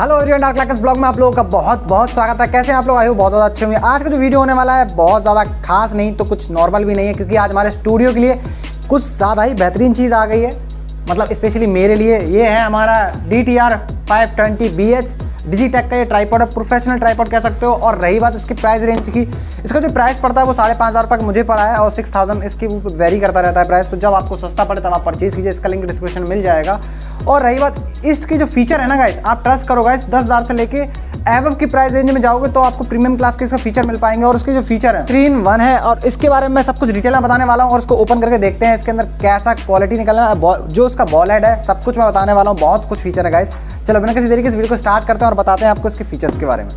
Hello everyone, dark क्लैकर्स blog में आप लोगों का बहुत बहुत स्वागत है। कैसे हैं आप लोग? आई हो बहुत ज़्यादा अच्छे होंगे। आज का जो वीडियो होने वाला है बहुत ज़्यादा खास नहीं तो कुछ नॉर्मल भी नहीं है, क्योंकि आज हमारे स्टूडियो के लिए कुछ ज़्यादा ही बेहतरीन चीज़ आ गई है। मतलब स्पेशली मेरे लिए ये है हमारा DTR 520BH डिजिटेक का ये ट्राइपॉड है, प्रोफेशनल ट्राइपॉड कह सकते हो। और रही बात इसकी प्राइस रेंज की, इसका जो प्राइस पड़ता है वो 5,500 रुपये मुझे पड़ा है और 6,000 इसकी वेरी करता रहता है प्राइस। तो जब आपको सस्ता पड़े तब आप परचेज कीजिए, इसका लिंक डिस्क्रिप्शन में मिल जाएगा। और रही बात इसकी जो फीचर है ना गाइस, आप ट्रस्ट करो गाइस, 10,000 से लेके एवव की प्राइस रेंज में जाओगे तो आपको प्रीमियम क्लास के इसका फीचर मिल पाएंगे। और उसके जो फीचर है 3-in-1 है और इसके बारे में मैं सब कुछ डिटेल में बताने वाला हूँ। और इसको ओपन करके देखते हैं इसके अंदर कैसा क्वालिटी निकलना है, जो इसका बॉल हेड है, सब कुछ मैं बताने वाला हूँ। बहुत कुछ फीचर है गाइस। चलो बिना किसी तरीके से वीडियो को स्टार्ट करते हैं और बताते हैं आपको इसके फीचर्स के बारे में।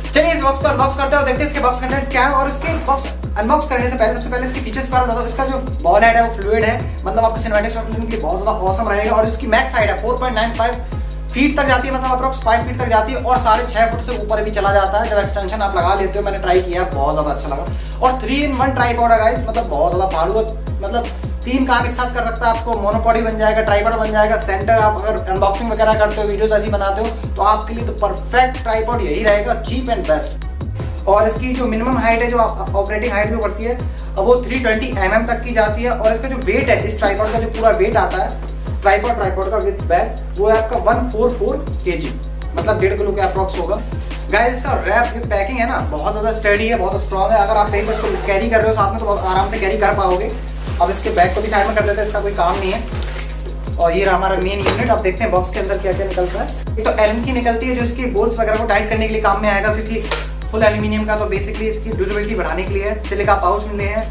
चलिए इस बॉक्स को अनबॉक्स करते हैं और देखते हैं इसके बॉक्स कंटेंट्स क्या है। और इसके बॉक्स अनबॉक्स करने से पहले सबसे पहले इसके फीचर्स पर बता दो। इसका जो बॉल हेड है वो फ्लूइड है, मतलब आपके सिनेमैटिक शॉट के लिए बहुत ज्यादा ऑसम रहेगा। और इसकी मैक्स हाइट है 4.95 फीट तक जाती है, मतलब अप्रोक्स 5 फीट तक जाती है और 6.5 फुट से ऊपर भी चला जाता है जब एक्सटेंशन आप लगा लेते हो। मैंने ट्राई किया, बहुत ज्यादा अच्छा लगा। और 3-in-1 ट्राइपॉड है गाइस, मतलब बहुत ज्यादा भालू, मतलब 3 काम एक साथ कर सकता है। आपको मोनोपॉडी बन जाएगा, ट्राइपॉड बन जाएगा, सेंटर। आप अगर अनबॉक्सिंग वगैरह करते हो, वीडियोस ऐसी बनाते हो तो आपके लिए तो परफेक्ट ट्राइपॉड यही रहेगा, चीप एंड बेस्ट। और इसकी जो मिनिमम हाइट है, जो ऑपरेटिंग हाइट जो पड़ती है, वो 320 mm तक की जाती है। और इसका जो वेट है, इस ट्राइपॉड का जो पूरा वेट आता है ट्राइपॉड का विद बैग, वो है आपका 144 kg, मतलब 1.5 किलो के अप्रॉक्स होगा। गाइस इसका रैप जो पैकिंग है ना, बहुत ज्यादा स्टडी है, बहुत स्ट्रॉन्ग है। अगर आप कहीं पर इसको कैरी कर रहे हो साथ में तो बहुत आराम से कैरी कर पाओगे। अब इसके बैग को भी साइड में कर देते हैं, इसका कोई काम नहीं है। और ये हमारा मेन यूनिट। अब देखते हैं बॉक्स के अंदर क्या क्या निकलता है। तो एलन की निकलती है, जो इसकी बोल्ट्स वगैरह को टाइट करने के लिए काम में आएगा, क्योंकि फुल एल्यूमिनियम का तो बेसिकली इसकी ड्यूरेबिलिटी बढ़ाने के लिए है। सिलिका पाउच मिले हैं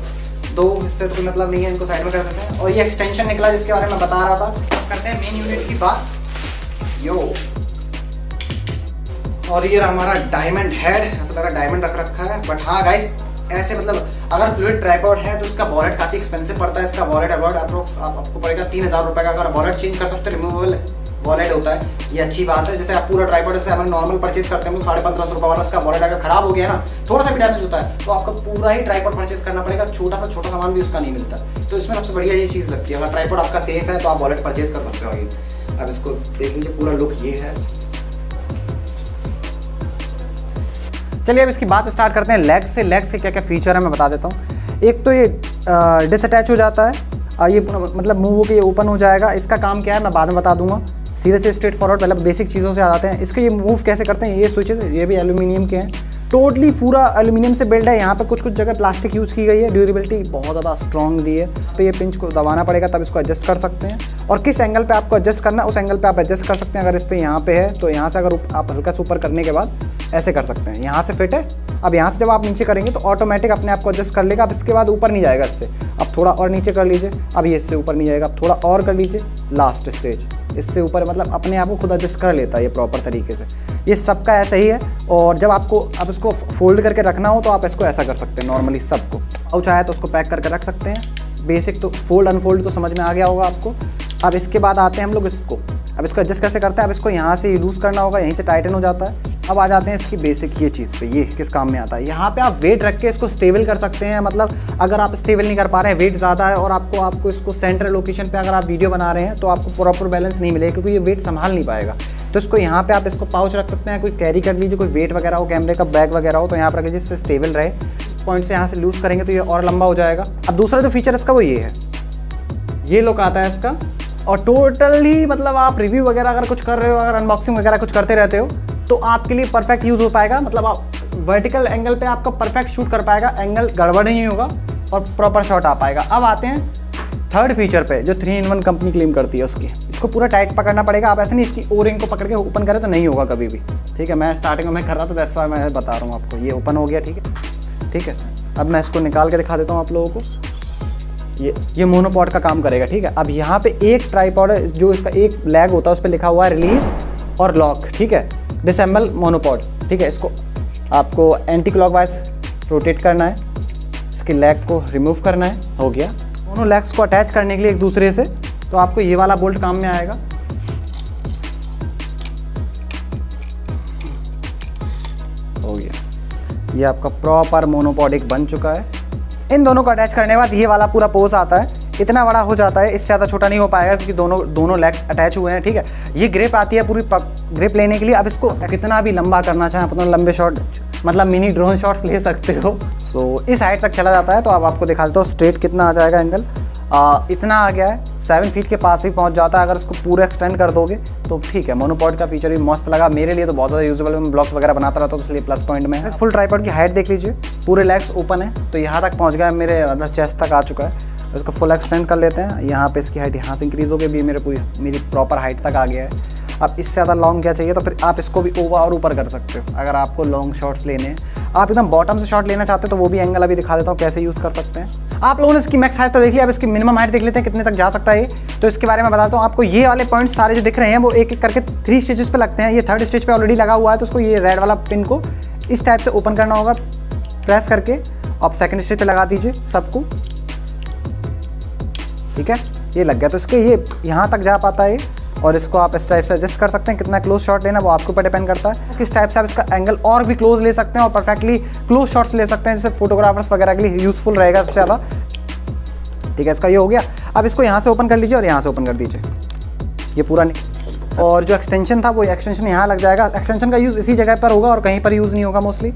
2, इससे तो कोई मतलब नहीं है, इनको साइड में कर देते हैं। और ये एक्सटेंशन निकला जिसके बारे में मैं बता रहा था। करते हैं मेन यूनिट की बात। यो, और ये हमारा डायमंड हेड, ऐसा लग रहा है डायमंड रख रखा है, बट हाँ गाइस ऐसे मतलब अगर फ्लूइड ट्राइपॉड है तो इसका वॉलेट काफी एक्सपेंसिव पड़ता है। इसका वॉलेट अबाउट अप्रोक्स आपको पड़ेगा 3,000 रुपए का। अगर वॉलेट चेंज कर सकते हैं, रिमूवेबल वॉलेट होता है, ये अच्छी बात है। जैसे आप पूरा ट्राइपॉड से हम नॉर्मल परचेज करते हैं 1550 रुपए वाला, इसका वॉलेट अगर खराब हो गया ना, थोड़ा सा भी डैमेज होता है तो आपको पूरा ही ट्राइपॉड परचेज करना पड़ेगा। छोटा सामान भी उसका नहीं मिलता। तो इसमें सबसे बढ़िया ये चीज लगती है, अगर ट्राइपॉड आपका सेफ है तो आप वॉलेट परचेज कर सकते हो। ये अब इसको देख लीजिए, पूरा लुक ये है। चलिए अब इसकी बात स्टार्ट करते हैं लेग्स से। लेग्स के क्या क्या फीचर है मैं बता देता हूँ। एक तो ये डिसअटैच हो जाता है, ये मतलब मूव होकर ये ओपन हो जाएगा। इसका काम क्या है मैं बाद में बता दूंगा। सीधे से स्ट्रेट फॉरवर्ड पहले बेसिक चीज़ों से आ जाते हैं। इसके ये मूव कैसे करते हैं, ये स्विचेस ये भी एल्यूमिनियम के हैं, टोटली पूरा एल्यूमिनियम से बिल्ड है। यहाँ पे कुछ जगह प्लास्टिक यूज़ की गई है, ड्यूरेबिलिटी बहुत ज़्यादा स्ट्रॉन्ग दी है। तो ये पिंच को दबाना पड़ेगा तब इसको एडजस्ट कर सकते हैं। और किस एंगल पे आपको एडजस्ट करना है उस एंगल पे आप एडजस्ट कर सकते हैं। अगर इस पे यहाँ पे है तो यहाँ से अगर आप हल्का से ऊपर करने के बाद ऐसे कर सकते हैं, यहाँ से फिट है। अब यहाँ से जब आप नीचे करेंगे तो ऑटोमेटिक अपने आप को एडजस्ट कर लेगा। अब इसके बाद ऊपर नहीं जाएगा इससे, अब थोड़ा और नीचे कर लीजिए। अब ये इससे ऊपर नहीं जाएगा, अब थोड़ा और कर लीजिए, लास्ट स्टेज इससे ऊपर, मतलब अपने आप को खुद एडजस्ट कर लेता है ये प्रॉपर तरीके से। ये सबका ऐसा ही है। और जब आपको अब इसको फोल्ड करके रखना हो तो आप इसको ऐसा कर सकते हैं नॉर्मली सबको। और चाहे तो उसको पैक करके रख सकते हैं। बेसिक तो फोल्ड अनफोल्ड तो समझ में आ गया होगा आपको। अब इसके बाद आते हैं हम लोग इसको, अब इसको एडजस्ट कैसे करते हैं। अब इसको यहाँ से लूज़ करना होगा, यहीं से टाइटन हो जाता है। अब आ जाते हैं इसकी बेसिक ये चीज़ पे, ये किस काम में आता है। यहाँ पे आप वेट रख के इसको स्टेबल कर सकते हैं। मतलब अगर आप स्टेबल नहीं कर पा रहे हैं, वेट ज़्यादा है और आपको इसको सेंटर लोकेशन पे अगर आप वीडियो बना रहे हैं तो आपको प्रॉपर बैलेंस नहीं मिलेगा, क्योंकि ये वेट संभाल नहीं पाएगा। तो इसको यहाँ पे आप इसको पाउच रख सकते हैं, कोई कैरी कर लीजिए, कोई वेट वगैरह हो, कैमरे का बैग वगैरह हो तो यहाँ पर रख जिससे स्टेबल रहे। इस पॉइंट से यहाँ से लूज़ करेंगे तो ये और लंबा हो जाएगा। अब दूसरा जो फीचर इसका वो ये है, ये लुक आता है इसका। और टोटली मतलब आप रिव्यू वगैरह अगर कुछ कर रहे हो, अगर अनबॉक्सिंग वगैरह कुछ करते रहते हो तो आपके लिए परफेक्ट यूज़ हो पाएगा। मतलब आप वर्टिकल एंगल पे आपका परफेक्ट शूट कर पाएगा, एंगल गड़बड़ नहीं होगा और प्रॉपर शॉट आ पाएगा। अब आते हैं थर्ड फीचर पे, जो 3-in-1 कंपनी क्लेम करती है उसकी। इसको पूरा टाइट पकड़ना पड़ेगा। आप ऐसे नहीं इसकी ओरिंग को पकड़ के ओपन करें तो नहीं होगा कभी भी, ठीक है। मैं स्टार्टिंग में कर रहा था, दैट्स व्हाई मैं बता रहा हूँ आपको। ये ओपन हो गया, ठीक है। अब मैं इसको निकाल के दिखा देता हूँ आप लोगों को। ये मोनोपॉड का काम करेगा, ठीक है। अब यहाँ पे एक ट्राइपॉड है, जो इसका एक लेग होता है उस पर लिखा हुआ है रिलीज और लॉक, ठीक है, डिसेंबल मोनोपॉड, ठीक है। इसको आपको एंटी क्लॉकवाइज रोटेट करना है, इसके लेग को रिमूव करना है, हो गया। दोनों लेग्स को अटैच करने के लिए एक दूसरे से तो आपको ये वाला बोल्ट काम में आएगा। हो गया, ये आपका प्रॉपर मोनोपॉड एक बन चुका है। इन दोनों को अटैच करने के बाद ये वाला पूरा पोज आता है, इतना बड़ा हो जाता है, इससे ज़्यादा छोटा नहीं हो पाएगा क्योंकि दोनों लेग्स अटैच हुए हैं, ठीक है। ये ग्रिप आती है पूरी ग्रिप लेने के लिए। अब इसको कितना भी लंबा करना चाहें, अपना लंबे शॉट मतलब मिनी ड्रोन शॉट्स ले सकते हो। सो इस हाइट तक चला जाता है। तो अब आपको दिखा देता हूँ स्ट्रेट कितना आ जाएगा एंगल, इतना आ गया है, 7 फीट के पास ही पहुंच जाता है। अगर इसको पूरा एक्सटेंड कर दोगे तो ठीक है। मोनोपॉड का फीचर भी मस्त लगा मेरे लिए, तो बहुत ज़्यादा यूजेबल है। मैं ब्लॉग्स वगैरह बनाता रहता हूँ, तो इसलिए प्लस पॉइंट में है। फुल ट्राइपॉड की हाइट देख लीजिए, पूरे लेग्स ओपन है, तो यहाँ तक पहुँच गया है, मेरे मतलब चेस्ट तक आ चुका है। इसको फुल एक्सटेंड कर लेते हैं। यहाँ पे इसकी हाइट यहाँ से इंक्रीज़ हो गई, भी मेरी प्रॉपर हाइट तक आ गया है। अब इससे ज़्यादा लॉन्ग क्या चाहिए, तो फिर आप इसको भी ओवर और ऊपर कर सकते हो। अगर आपको लॉन्ग शॉट्स लेने हैं, आप एकदम बॉटम से शॉट लेना चाहते हो, तो वो भी एंगल अभी दिखा देता हूँ कैसे यूज़ कर सकते हैं। आप लोगों ने इसकी मैक्स हाइट तो देख लिया, अब इसकी मिनिमम हाइट देख लेते हैं कितने तक जा सकता है ये। तो इसके बारे में बताता हूँ आपको। ये वाले पॉइंट्स सारे जो दिख रहे हैं वो एक एक करके 3 स्टेजेस पे लगते हैं। ये 3rd स्टेज पे ऑलरेडी लगा हुआ है, तो उसको ये रेड वाला पिन को इस टाइप से ओपन करना होगा प्रेस करके। आप 2nd स्टेज पे लगा दीजिए सबको, ठीक है। ये लग गया, तो इसके ये यहाँ तक जा पाता है। और इसको आप इस टाइप से एडजस्ट कर सकते हैं, कितना क्लोज शॉट लेना वो आपके ऊपर डिपेंड करता है। किस टाइप से आप इसका एंगल और भी क्लोज ले सकते हैं और परफेक्टली क्लोज शॉट्स ले सकते हैं, जिससे फोटोग्राफर्स वगैरह के लिए यूजफुल रहेगा सबसे ज़्यादा, ठीक है। इसका ये हो गया। अब इसको यहाँ से ओपन कर लीजिए और यहाँ से ओपन कर दीजिए, ये पूरा नहीं। और जो एक्सटेंशन था वो एक्सटेंशन यहाँ लग जाएगा। एक्सटेंशन का यूज़ इसी जगह पर होगा और कहीं पर यूज़ नहीं होगा, मोस्टली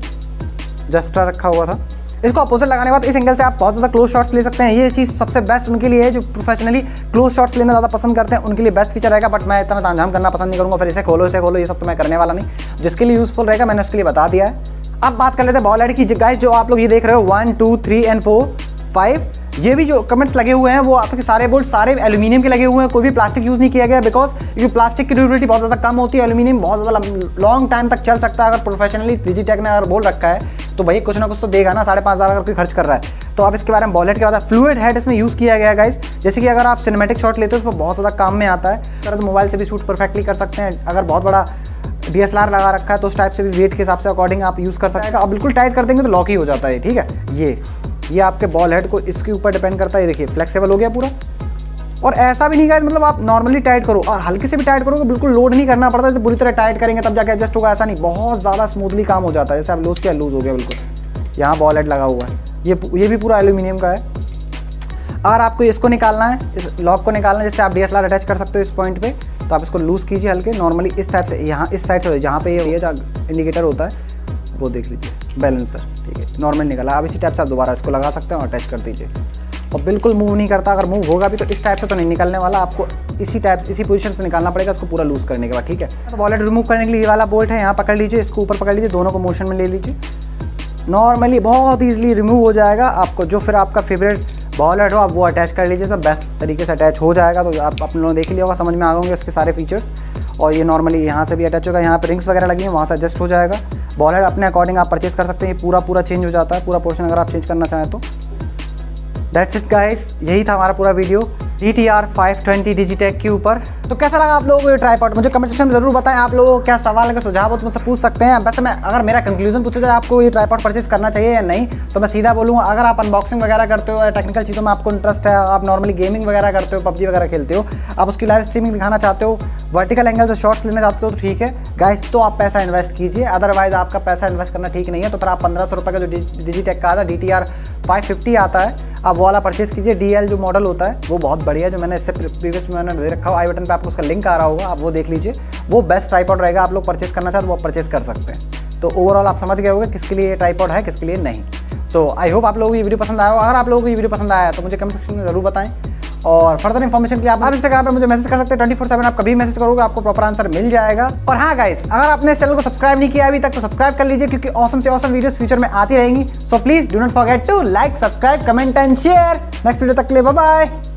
जस्ट रखा हुआ था। इसको अपोजिट लगाने के बाद इस एंगल से आप बहुत ज़्यादा क्लोज शॉट्स ले सकते हैं। ये चीज़ सबसे बेस्ट उनके लिए है जो प्रोफेशनली क्लोज शॉट्स लेना ज़्यादा पसंद करते हैं, उनके लिए बेस्ट फीचर रहेगा। बट मैं इतना तामझाम करना पसंद नहीं करूँगा, फिर इसे खोलो ये सब तो मैं करने वाला नहीं। जिसके लिए यूज़फुल रहेगा मैंने उसके लिए बता दिया है। अब बात कर लेते हैं बॉल हेड की। गाइस जो आप लोग ये देख रहे हो 1 2 3 and 4 5, ये भी जो कमेंट्स लगे हुए हैं वो आपके सारे बोल्ट सारे एल्यूमिनियम के लगे हुए हैं, कोई भी प्लास्टिक यूज़ नहीं किया गया। बिकॉज क्योंकि प्लास्टिक की ड्यूरेबिलिटी बहुत ज़्यादा कम होती है, एल्यूमिनियम बहुत ज़्यादा लॉन्ग टाइम तक चल सकता है। अगर प्रोफेशनली डिजिटेक ने अगर बोल रखा है तो भाई कुछ ना कुछ तो देगा ना, 5,500 अगर कोई खर्च कर रहा है। तो आप इसके बारे में बॉल हेड के बाद फ्लूइड हेड इसमें यूज़ किया गया गाइस। जैसे कि अगर आप सिनेमैटिक शॉट लेते हो उसमें बहुत ज़्यादा काम में आता है। अगर तो मोबाइल से भी शूट परफेक्टली कर सकते हैं। अगर बहुत बड़ा DSLR लगा रखा है तो उस टाइप से भी वेट के हिसाब से अकॉर्डिंग आप यूज़ कर सकते हैं। अब बिल्कुल टाइट कर देंगे तो लॉक ही हो जाता है, ठीक है। ये आपके बॉल हेड को इसके ऊपर डिपेंड करता है। ये देखिए फ्लेक्सिबल हो गया पूरा। और ऐसा भी नहीं गाइस, मतलब आप नॉर्मली टाइट करो और हल्के से भी टाइट करोगे, बिल्कुल लोड नहीं करना पड़ता है। तो पूरी तरह टाइट करेंगे तब जाके एडजस्ट होगा, ऐसा नहीं। बहुत ज़्यादा स्मूथली काम हो जाता है। जैसे आप लूज़ किया, लूज़ हो गया बिल्कुल। यहाँ बॉल हेड लगा हुआ है, ये भी पूरा एल्यूमिनियम का है। अगर आपको इसको निकालना है, इस लॉक को निकालना है, जैसे आप DSLR अटैच कर सकते हो इस पॉइंट पे, तो आप इसको लूज़ कीजिए हल्के नॉर्मली इस टाइप से। यहाँ इस साइड से जहाँ पे ये जो इंडिकेटर होता है वो देख लीजिए, बैलेंसर, ठीक है। नॉर्मल निकला। अब इसी टाइप से आप दोबारा इसको लगा सकते हैं और अटैच कर दीजिए। और बिल्कुल मूव नहीं करता। अगर मूव होगा भी तो इस टाइप से तो नहीं निकलने वाला, आपको इसी पोजीशन से निकालना पड़ेगा इसको पूरा लूज़ करने के बाद, ठीक है। तो बॉल हेड रिमूव करने के लिए ये वाला बोल्ट है, यहाँ पकड़ लीजिए, इसको ऊपर पकड़ लीजिए, दोनों को मोशन में ले लीजिए। नॉर्मली बहुत ईजिली रिमूव हो जाएगा। आपको जो फिर आपका फेवरेट बॉल हेड हो आप वो अटैच कर लीजिए, सब बेस्ट तरीके से अटैच हो जाएगा। तो आप अपने लोगों ने देख लिया होगा, समझ में आ होंगे इसके सारे फीचर्स। और ये नॉर्मली यहाँ से भी अटैच होगा, यहाँ पे रिंग्स वगैरह लगी हैं, वहाँ से एडजस्ट हो जाएगा। बॉल हेड अपने अकॉर्डिंग आप परचेज कर सकते हैं, ये पूरा चेंज हो जाता है, पूरा पोर्शन अगर आप चेंज करना चाहें तो। दैट्स इट गाइस, यही था हमारा पूरा वीडियो DTR 520 डिजिटेक के ऊपर। तो कैसा लगा आप लोगों को ये ट्राइपॉड, मुझे कमेंट सेक्शन में जरूर बताएं। आप लोगों को क्या सवाल है, सुझाव हो तो मुझसे पूछ सकते हैं। वैसे मैं अगर मेरा कंक्लूजन पूछा जाए आपको ये ट्राइपॉड परचेज करना चाहिए या नहीं, तो मैं सीधा बोलूँगा अगर आप अनबॉक्सिंग वगैरह करते हो या टेक्निकल चीज़ों में आपको इंटरेस्ट है, आप नॉर्मली गेमिंग वगैरह करते हो, PUBG वगैरह खेलते हो, आप उसकी लाइव स्ट्रीमिंग दिखाना चाहते हो, वर्टिकल एंगल से शॉट्स लेना चाहते हो, तो ठीक है गाइस, तो आप पैसा इन्वेस्ट कीजिए। अदरवाइज आपका पैसा इन्वेस्ट करना ठीक नहीं है, तो फिर आप 1500 रुपये का जो डिजिटेक का आता है DTR 550 आता है, आप वो वाला परचेज कीजिए। DL जो मॉडल होता है वो बहुत बढ़िया है, जो मैंने इससे प्रीवियस में मैंने दे रखा हो, आई बटन पे आपको उसका लिंक आ रहा होगा, आप वो देख लीजिए। वो बेस्ट ट्राइपॉड रहेगा, आप लोग परचेज करना चाहते तो वो आप परचेज कर सकते हैं। तो ओवरऑल आप समझ गए होंगे किसके लिए ये ट्राइपॉड है, किसके लिए नहीं। तो आई होप आप लोगों को ये वीडियो पसंद आया हो। अगर आप लोगों को ये वीडियो पसंद आया तो मुझे कमेंट सेक्शन में जरूर बताएं। और फर्दर इन्फॉर्मेशन के लिए आप इंस्टाग्राम पे मुझे मैसेज कर सकते हैं 24/7। आप कभी मैसेज करोगे आपको प्रॉपर आंसर मिल जाएगा। और हाँ गाइस, अगर आपने इस चैनल को सब्सक्राइब नहीं किया अभी तक तो सब्सक्राइब कर लीजिए, क्योंकि ऑसम से ऑसम वीडियोस फ्यूचर में आती रहेंगी। So please do not forget to like, subscribe, comment and share. Next video तक के लिए बाय बाय।